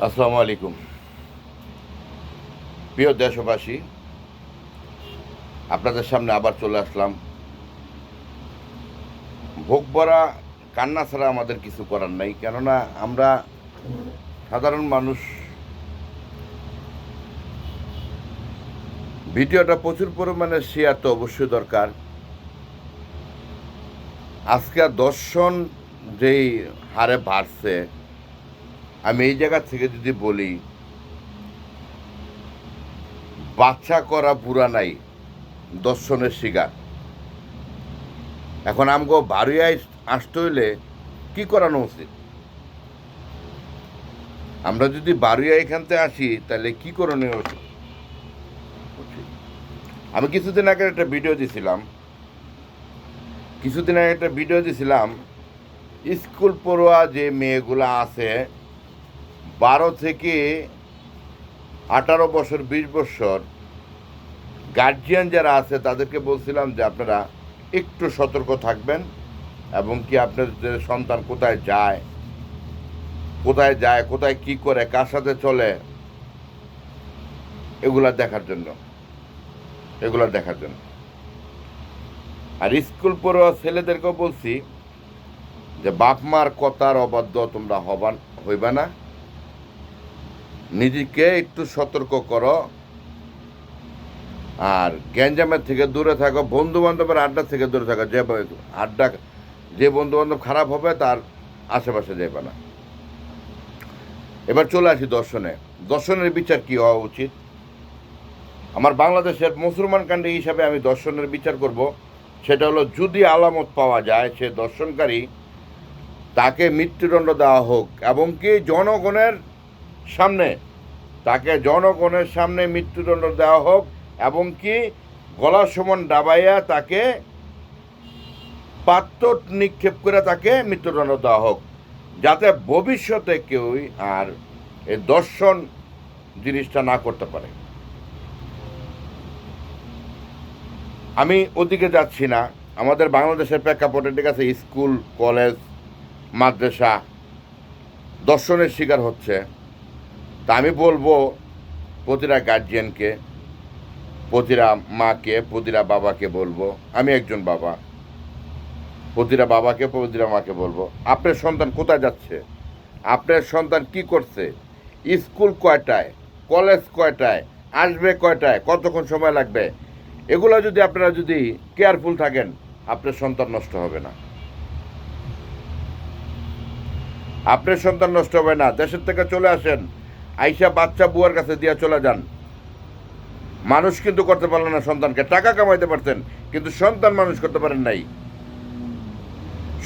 আসসালামু আলাইকুম। প্রিয় দেশবাসী, আপনাদের সামনে আবার চলে আসলাম। ভোগ ভরা কান্না ছাড়া আমাদের কিছু করার নাই, কেননা আমরা সাধারণ মানুষ। ভিডিওটা প্রচুর পরিমাণে শেয়ার তো অবশ্যই দরকার। আজকে দর্শন যেই হারে বাড়ছে, আমি এই জায়গা থেকে যদি বলি, বাচ্চা করা বুড়া নাই, দর্শনের শিকার। এখন আমগো বাড়িয়ায় আসতে হইলে কি করানো উচিত? আমরা যদি বাড়িয়া এখান থেকে আসি তাহলে কি করণীয় উচিত? আমি কিছুদিন আগে একটা ভিডিও দিছিলাম স্কুল পড়ুয়া যে মেয়েগুলো আছে 12 থেকে 18 বছর 20 বছর, গার্জিয়ান যারা আছে তাদেরকে বলছিলাম যে আপনারা একটু সতর্ক থাকবেন, এবং কি আপনাদের সন্তান কোথায় যায় কোথায় কি করে, কার সাথে চলে, এগুলা দেখার জন্য। আর স্কুল পড়ুয়া ছেলেদেরকেও বলছি যে বাপ মার কথার অবাধ্য তোমরা হইবা না, নিজেকে একটু সতর্ক করো, আর গ্যাঞ্জামের থেকে দূরে থাকো, বন্ধু বান্ধবের আড্ডা থেকে দূরে থাকো। যে বন্ধু বান্ধব খারাপ হবে তার আশেপাশে যাইবে না। এবার চলে আসি দর্শনের বিচার কি হওয়া উচিত। আমার বাংলাদেশের মুসলমান কান্ট্রি হিসাবে আমি দর্শনের বিচার করব। সেটা হলো, যদি আলামত পাওয়া যায় সে দর্শনকারী, তাকে মৃত্যুদণ্ড দেওয়া হোক, এবং কি জনগণের সামনে মৃত্যুদণ্ড দেওয়া হোক, এবং কি গলার সমান ডাবাইয়া তাকে পাত্র নিক্ষেপ করে তাকে মৃত্যুদণ্ড দেওয়া হোক, যাতে ভবিষ্যতে কেউই আর এই দর্শন জিনিসটা না করতে পারে। আমি ওদিকে যাচ্ছি না, আমাদের বাংলাদেশের প্রেক্ষাপটে, ঠিক আছে, স্কুল কলেজ মাদ্রাসা দর্শনের শিকার হচ্ছে। তা আমি বলবো প্রতিটা গার্জিয়ানকে, প্রতিটা মাকে, প্রতিটা বাবাকে বলবো, আমি একজন বাবা, প্রতিটা বাবাকে প্রতিটা মাকে বলবো, আপনার সন্তান কোথায় যাচ্ছে, আপনার সন্তান কি করছে, স্কুল কয়টায়, কলেজ কয়টায়, আসবে কয়টায়, কতক্ষণ সময় লাগবে, এগুলো যদি আপনারা কেয়ারফুল থাকেন, আপনার সন্তান নষ্ট হবে না। দেশের থেকে চলে আসেন, আইসা বাচ্চা বুয়ার কাছে দিয়া চলে যান। মানুষ কিন্তু করতে পারলেন না সন্তানকে, টাকা কামাইতে পারতেন কিন্তু সন্তান মানুষ করতে পারেন নাই।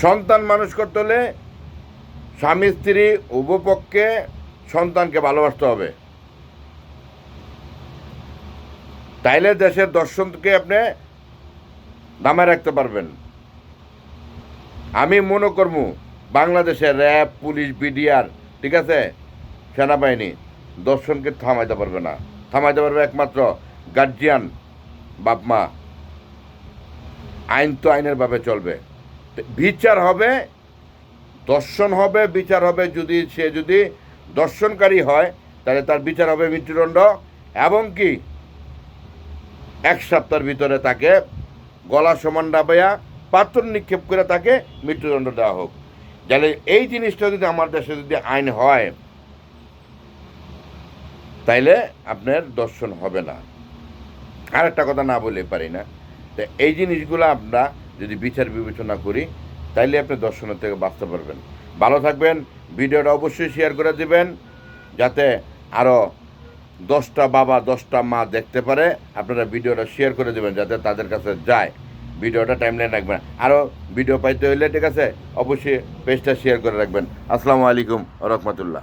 সন্তান মানুষ করতে হলে স্বামী স্ত্রী উভয়পক্ষে সন্তানকে ভালোবাসতে হবে, তাইলে দেশের দর্শনকে আপনি দামে রাখতে পারবেন। আমি মনে করব বাংলাদেশের র্যাব, পুলিশ, বিডিআর, ঠিক আছে, সেনাবাহিনী দর্শনকে থামাইতে পারবে না। থামাইতে পারবে একমাত্র গার্জিয়ান, বাপ মা। আইন তো আইনের ভাবে চলবে, বিচার হবে, দর্শন হবে, বিচার হবে। সে যদি দর্শনকারী হয় তাহলে তার বিচার হবে মৃত্যুদণ্ড, এবং কি 1 সপ্তাহের ভিতরে তাকে গলা সমান ডাবাইয়া পাথর নিক্ষেপ করে তাকে মৃত্যুদণ্ড দেওয়া হোক। তাহলে এই জিনিসটা যদি আমার দেশে আইন হয়, তাইলে আপনার দর্শন হবে না। আর একটা কথা না বলে পারি না, তো এই জিনিসগুলো আমরা যদি বিচার বিবেচনা করি, তাইলে আপনি দর্শনের থেকে বাঁচতে পারবেন। ভালো থাকবেন। ভিডিওটা অবশ্যই শেয়ার করে দিবেন, যাতে আরও 10টা বাবা 10টা মা দেখতে পারে। আপনারা ভিডিওটা শেয়ার করে দেবেন যাতে তাদের কাছে যায়। ভিডিওটা টাইমলাইন রাখবেন। আরও ভিডিও পাইতে হইলে, ঠিক আছে, অবশ্যই পেজটা শেয়ার করে রাখবেন। আসসালামু আলাইকুম ওয়া রাহমাতুল্লাহ।